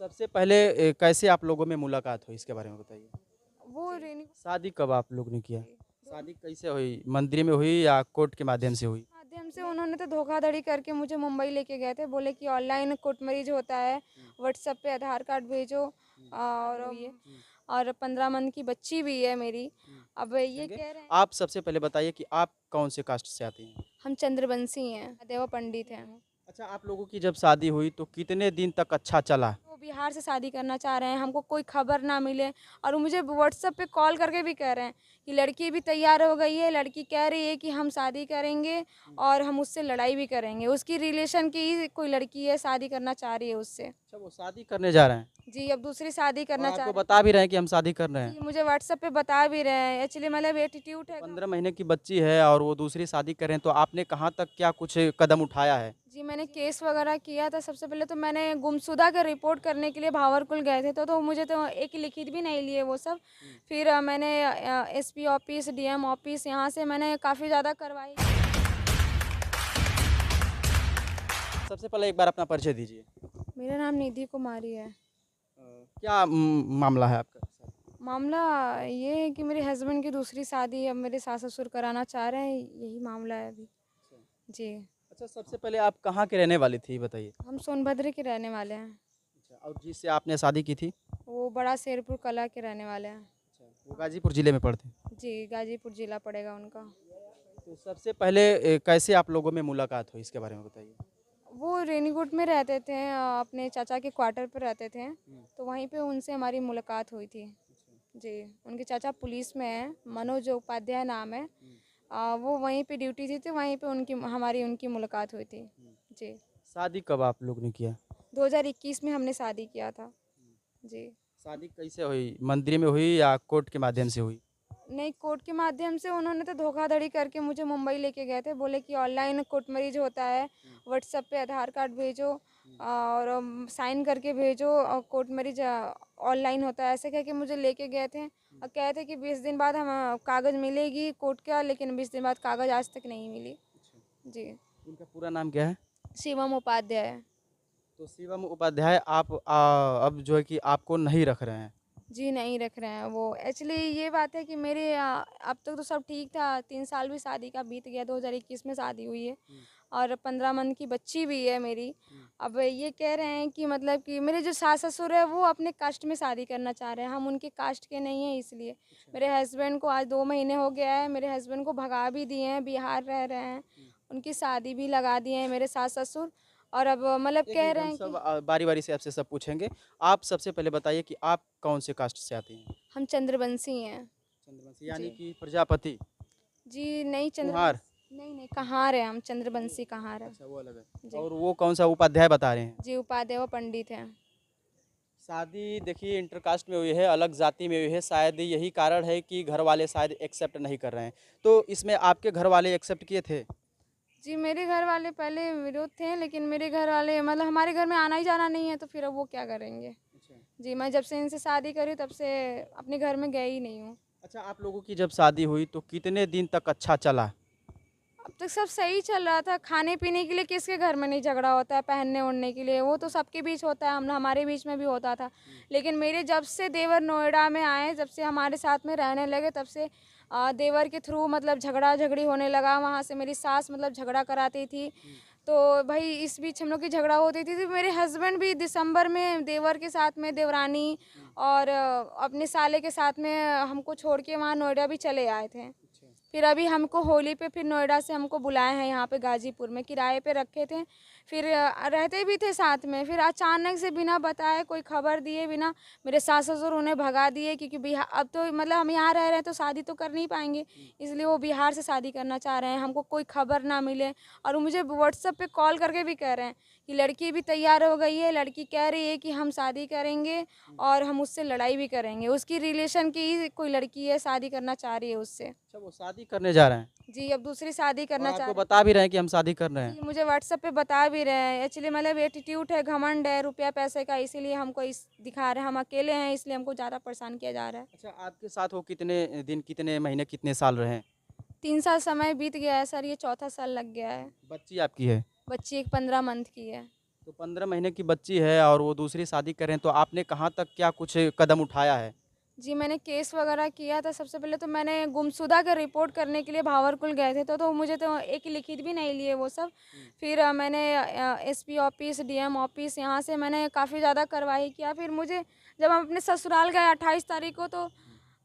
सबसे पहले कैसे आप लोगों में मुलाकात हुई इसके बारे में बताइए? वो रेनी शादी कब आप लोग ने किया? जी, शादी कैसे हुई? मंदिर में हुई या कोर्ट के माध्यम से हुई? माध्यम से उन्होंने तो धोखाधड़ी करके मुझे मुंबई लेके गए थे। बोले कि ऑनलाइन कोर्ट मैरिज होता है, व्हाट्सएप पे आधार कार्ड भेजो और ये और 15 मंथ की बच्ची भी है मेरी। अब ये पूछेंगे। कह रहे हैं आप सबसे पहले बताइए कि आप कौन से कास्ट से आती हैं? हम चंद्रवंशी हैं, देवा पंडित हैं। अच्छा, आप लोगों की जब शादी हुई तो कितने दिन तक अच्छा चला? वो बिहार से शादी करना चाह रहे हैं, हमको कोई खबर ना मिले और वो मुझे व्हाट्सएप पे कॉल करके भी कह रहे हैं कि लड़की भी तैयार हो गई है, लड़की कह रही है कि हम शादी करेंगे और हम उससे लड़ाई भी करेंगे। उसकी रिलेशन की कोई लड़की है, शादी करना चाह रही है उससे। अच्छा, वो शादी करने जा रहे हैं जी, अब दूसरी शादी और करना चाह आपको रहे बता भी रहे हैं कि हम शादी कर रहे हैं। हैं। जी, मुझे व्हाट्सएप पे बता भी रहे हैं। एक्चुअली मतलब एटीट्यूड है। 15 महीने की बच्ची है और वो दूसरी शादी कर रहे हैं, तो आपने कहाँ तक क्या कुछ कदम उठाया है? जी, मैंने केस वगैरह किया था। सबसे पहले तो मैंने गुमशुदा का रिपोर्ट करने के लिए भावरकुल गए थे, तो मुझे तो एक लिखित भी नहीं लिए वो सब। फिर मैंने एसपी ऑफिस, डीएम ऑफिस यहाँ से मैंने काफ़ी ज़्यादा करवाई। सबसे पहले एक बार अपना परिचय दीजिए। मेरा नाम निधि कुमारी है। क्या मामला है आपका साथ? मामला ये है कि मेरे हस्बैंड की दूसरी शादी अब मेरे सास-ससुर कराना चाह रहे हैं, यही मामला है अभी। जी, अच्छा, सबसे पहले आप कहाँ के रहने वाली थी, ये बताइए? हम सोनभद्र के रहने वाले हैं। अच्छा, और जिससे आपने शादी की थी? वो बड़ा शेरपुर कला के रहने वाले हैं। अच्छा, वो गाजीपुर ज़िले में पड़ते हैं। जी, गाजीपुर जिला पड़ेगा उनका। तो सबसे पहले कैसे आप लोगों में मुलाकात हुई इसके बारे में बताइए? वो रेनीगुंट में रहते थे, अपने चाचा के क्वार्टर पर रहते थे, तो वहीं पे उनसे हमारी मुलाकात हुई थी। जी, उनके चाचा पुलिस में हैं, मनोज उपाध्याय नाम है। वो वहीं पे ड्यूटी थी, तो वहीं पे हमारी उनकी मुलाकात हुई थी। जी, शादी कब आप लोग ने किया? 2021 में हमने शादी किया था। जी, शादी कैसे हुई? मंदिर में हुई या कोर्ट के माध्यम से हुई? नहीं, कोर्ट के माध्यम से उन्होंने तो धोखाधड़ी करके मुझे मुंबई लेके गए थे। बोले कि ऑनलाइन कोर्ट मैरिज होता है, व्हाट्सएप पे आधार कार्ड भेजो और साइन करके भेजो और कोर्ट मैरिज ऑनलाइन होता है, ऐसे कह के मुझे लेके गए थे और कहे थे कि 20 दिन बाद हम कागज़ मिलेगी कोर्ट का, लेकिन 20 दिन बाद कागज़ आज तक नहीं मिली। जी, उनका पूरा नाम क्या है? शिवम उपाध्याय। तो शिवम उपाध्याय आप अब जो है कि आपको नहीं रख रहे हैं। जी, नहीं रख रहे हैं वो। एक्चुअली ये बात है कि मेरे अब तक तो सब ठीक था, 3 साल भी शादी का बीत गया, 2021 में शादी हुई है और 15 मंथ की बच्ची भी है मेरी। अब ये कह रहे हैं कि मतलब कि मेरे जो सास-ससुर है वो अपने कास्ट में शादी करना चाह रहे हैं, हम उनके कास्ट के नहीं हैं इसलिए। मेरे हस्बैंड को आज 2 महीने हो गया है, मेरे हस्बैंड को भगा भी दिए हैं, बिहार रह रहे हैं। उनकी शादी भी लगा दिए हैं मेरे सास-ससुर और अब मतलब एक कह मिनट, रहे हम हैं सब कि बारी-बारी से आपसे सब पूछेंगे। आप सबसे पहले बताइए कि आप कौन से कास्ट से आती हैं? हम चंद्रवंशी हैं। चंद्रवंशी यानी जी। कि प्रजापति, जी, नहीं कुम्हार? चंद्रवंशी नहीं, नहीं कहाँ हैं हम, चंद्रवंशी कहाँ हैं। अच्छा, वो अलग है। जी। और वो कौन सा उपाध्याय बता रहे हैं? जी, उपाध्याय पंडित हैं। शादी देखिए इंटरकास्ट में हुई है, अलग जाति में हुई है, शायद यही कारण है कि घर वाले शायद एक्सेप्ट नहीं कर रहे हैं। तो इसमें आपके घर वाले एक्सेप्ट किए थे? जी, मेरे घर वाले पहले विरोध थे, लेकिन मेरे घर वाले मतलब हमारे घर में आना ही जाना नहीं है, तो फिर अब वो क्या करेंगे। अच्छा। जी, मैं जब से इनसे शादी करी तब से अपने घर में गई ही नहीं हूँ। अच्छा, आप लोगों की जब शादी हुई तो कितने दिन तक अच्छा चला? अब तक सब सही चल रहा था, खाने-पीने के लिए किसके घर में नहीं झगड़ा होता है, पहनने-ओढ़ने के लिए, वो तो सबके बीच होता है, हम हमारे बीच में भी होता था। लेकिन मेरे जब से देवर नोएडा में आए, जब से हमारे साथ में रहने लगे, तब से देवर के थ्रू मतलब झगड़ा-झगड़ी होने लगा, वहाँ से मेरी सास मतलब झगड़ा कराती थी। तो भई इस बीच हम लोग की झगड़ा होती थी, तो मेरे हस्बैंड भी दिसंबर में देवर के साथ में देवरानी और अपने साले के साथ में हमको छोड़ के वहाँ नोएडा भी चले आए थे। फिर अभी हमको होली पे फिर नोएडा से हमको बुलाए हैं यहाँ पे गाजीपुर में, किराए पे रखे थे। फिर रहते भी थे साथ में, फिर अचानक से बिना बताए कोई खबर दिए बिना मेरे सास-ससुर उन्हें भगा दिए, क्योंकि अब तो मतलब हम यहाँ रह रहे हैं तो शादी तो कर नहीं पाएँगे, इसलिए वो बिहार से शादी करना चाह रहे हैं। हमको कोई खबर ना मिले और वो मुझे व्हाट्सएप पे कॉल करके भी कह रहे हैं कि लड़की भी तैयार हो गई है, लड़की कह रही है कि हम शादी करेंगे और हम उससे लड़ाई भी करेंगे। उसकी रिलेशन की कोई लड़की है, शादी करना चाह रही है उससे। अच्छा, वो शादी करने जा रहे हैं जी, अब दूसरी शादी और करना चाह आपको रहे बता भी रहे हैं कि हम शादी कर रहे हैं। हैं। जी, मुझे व्हाट्सएप पे बता भी रहे हैं। एक्चुअली मतलब एटीट्यूड है, घमंड है, रुपया पैसे का, इसीलिए हमको इस दिखा रहे हैं। हम अकेले हैं, इसलिए हमको ज़्यादा परेशान किया जा रहा है। अच्छा, आपके साथ वो कितने दिन, कितने महीने, कितने साल रहे हैं? 3 साल समय बीत गया है सर, ये चौथा साल लग गया है। बच्ची आपकी है? बच्ची एक 15 मंथ की है। तो 15 महीने की बच्ची है और वो दूसरी शादी कर रहे हैं, तो आपने कहाँ तक क्या कुछ कदम उठाया है? जी, मैंने केस वगैरह किया था। सबसे पहले तो मैंने गुमशुदा का रिपोर्ट करने के लिए भावरकुल गए थे, तो मुझे तो एक लिखित भी नहीं लिए वो सब। फिर मैंने एसपी ऑफिस, डीएम ऑफिस यहाँ से मैंने काफ़ी ज़्यादा कार्रवाई किया। फिर मुझे जब हम अपने ससुराल गए 28 तारीख को, तो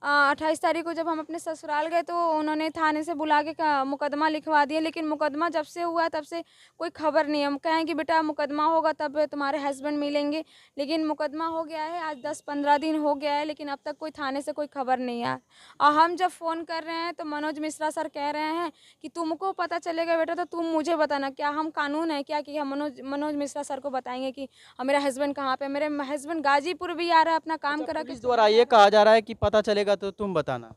28 तारीख को जब हम अपने ससुराल गए तो उन्होंने थाने से बुला के मुकदमा लिखवा दिया। लेकिन मुकदमा जब से हुआ तब से कोई खबर नहीं। हम कहें कि बेटा मुकदमा होगा तब तुम्हारे हस्बैंड मिलेंगे, लेकिन मुकदमा हो गया है, आज 10-15 दिन हो गया है, लेकिन अब तक कोई थाने से कोई खबर नहीं आया। और हम जब फ़ोन कर रहे हैं तो मनोज मिश्रा सर कह रहे हैं कि तुमको पता चलेगा बेटा तो तुम मुझे बताना। क्या हम कानून है क्या कि हम मनोज मिश्रा सर को बताएंगे कि मेरा हस्बैंड कहाँ पे है? मेरे हस्बैंड गाजीपुर भी आ रहा है अपना काम अच्छा, करा के। पुलिस द्वारा ये कहा जा रहा है कि पता चलेगा तो तुम बताना।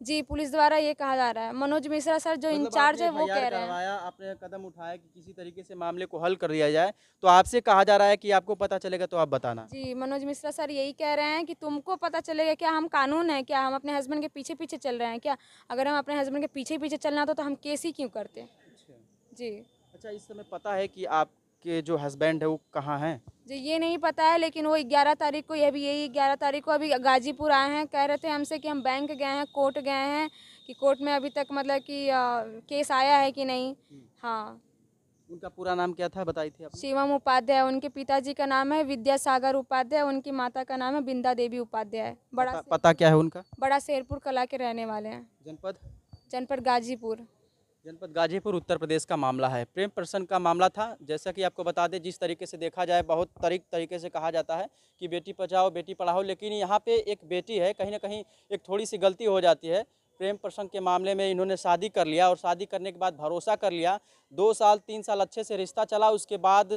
जी, पुलिस द्वारा ये कहा जा रहा है। मनोज मिश्रा सर जो मतलब इंचार्ज आपने है वो एफआईआर कह रहे हैं। करवाया, आपने कदम उठाया कि किसी तरीके से मामले को हल कर दिया जाए, तो आपसे कहा जा रहा है कि आपको पता चलेगा तो आप बताना। जी, मनोज मिश्रा सर यही कह रहे हैं कि तुमको पता चलेगा। क्या हम कानून है क्या? हम अपने हस्बैंड के पीछे-पीछे चल रहे हैं क्या? अगर हम अपने हस्बैंड के पीछे-पीछे चलना तो हम केस ही क्यों करते? अच्छा। जी। अच्छा, इस समय पता है कि आपके जो हस्बैंड है वो कहाँ हैं? जी, ये नहीं पता है, लेकिन वो 11 तारीख को, ये भी यही 11 तारीख को अभी गाजीपुर आए हैं। कह रहे थे हमसे कि हम बैंक गए हैं, कोर्ट गए हैं, कि कोर्ट में अभी तक मतलब कि केस आया है कि नहीं। हाँ। उनका पूरा नाम क्या था बताई थी आपने? शिवम उपाध्याय, उनके पिताजी का नाम है विद्यासागर उपाध्याय, उनकी माता का नाम है बिंदा देवी उपाध्याय। पता क्या है उनका? बड़ा शेरपुर कला के रहने वाले हैं। जनपद? जनपद गाजीपुर। जनपद गाजीपुर, उत्तर प्रदेश का मामला है। प्रेम प्रसंग का मामला था। जैसा कि आपको बता दें, जिस तरीके से देखा जाए, बहुत तरीके से कहा जाता है कि बेटी बचाओ बेटी पढ़ाओ, लेकिन यहाँ पे एक बेटी है, कहीं ना कहीं एक थोड़ी सी गलती हो जाती है। प्रेम प्रसंग के मामले में इन्होंने शादी कर लिया और शादी करने के बाद भरोसा कर लिया। 2 साल 3 साल अच्छे से रिश्ता चला, उसके बाद